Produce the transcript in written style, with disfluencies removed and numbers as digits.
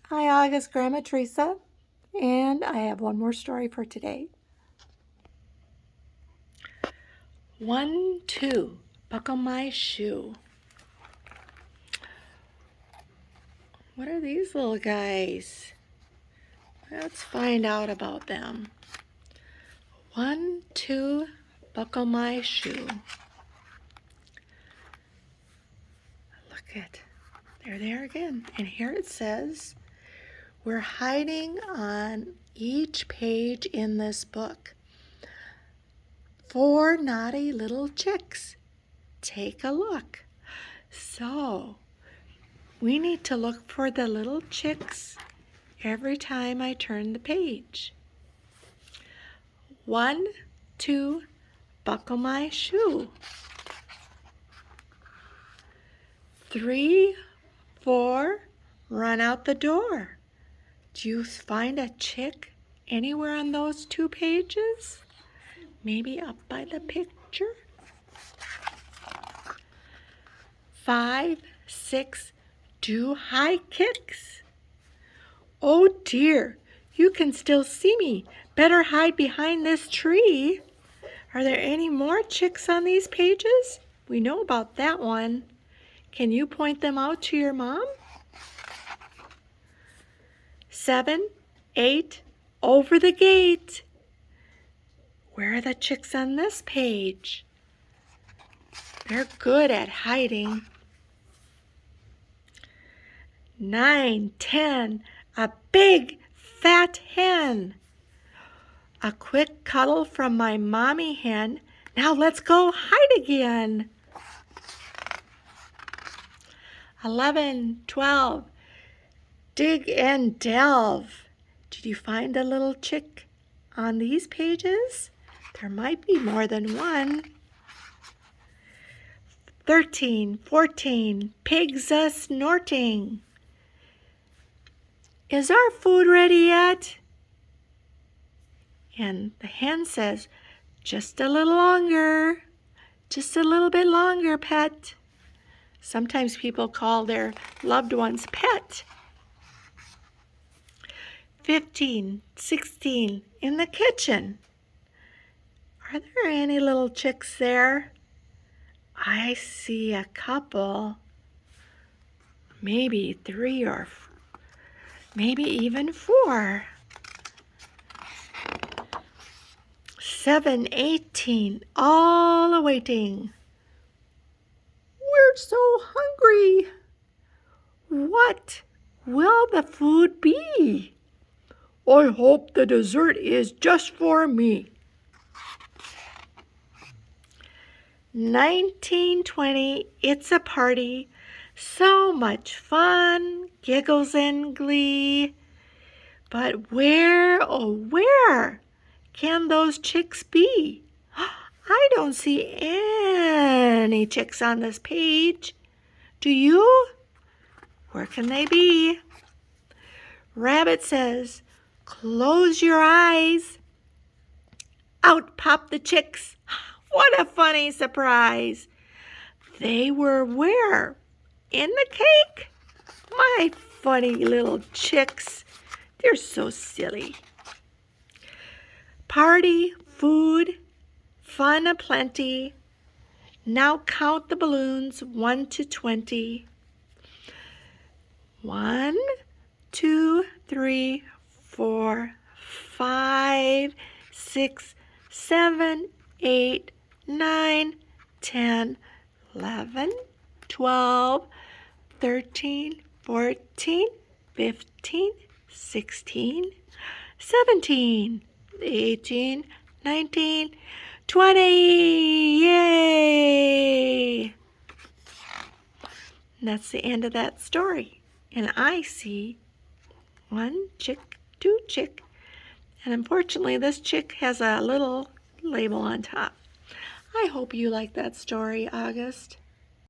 Hi, August, Grandma Teresa, and I have one more story for today. 1, 2, buckle my shoe. What are these little guys? Let's find out about them. 1, 2, buckle my shoe. Look at, there they are again. And here it says, we're hiding on each page in this book. 4 naughty little chicks. Take a look. So, we need to look for the little chicks every time I turn the page. 1, 2, buckle my shoe. 3, 4, run out the door. Do you find a chick anywhere on those 2 pages? Maybe up by the picture? 5, 6, do high kicks. Oh dear, you can still see me. Better hide behind this tree. Are there any more chicks on these pages? We know about that one. Can you point them out to your mom? 7, 8, over the gate. Where are the chicks on this page? They're good at hiding. 9, 10, a big fat hen. A quick cuddle from my mommy hen. Now let's go hide again. 11, 12, dig and delve. Did you find a little chick on these pages? There might be more than one. 13, 14, pigs a snorting. Is our food ready yet? And the hen says, just a little longer, just a little bit longer, pet. Sometimes people call their loved ones pet. 15, 16, in the kitchen. Are there any little chicks there? I see a couple, maybe 3 or maybe even 4. 7, 18, all awaiting. We're so hungry. What will the food be? I hope the dessert is just for me. 19, 20, it's a party. So much fun, giggles and glee. But where, oh where, can those chicks be? I don't see any chicks on this page. Do you? Where can they be? Rabbit says, close your eyes. Out pop the chicks. What a funny surprise. They were where? In the cake? My funny little chicks. They're so silly. Party, food, fun aplenty. Now count the balloons 1 to 20. 1, 2, 3, 4, 5, 6, 7, 8, 9, 10, 11, 12, 13, 14, 15, 16, 17, 18, 19, 20. Yay! And that's the end of that story. And I see 1 chick, 2 chick, and unfortunately this chick has a little label on top. I hope you like that story, August.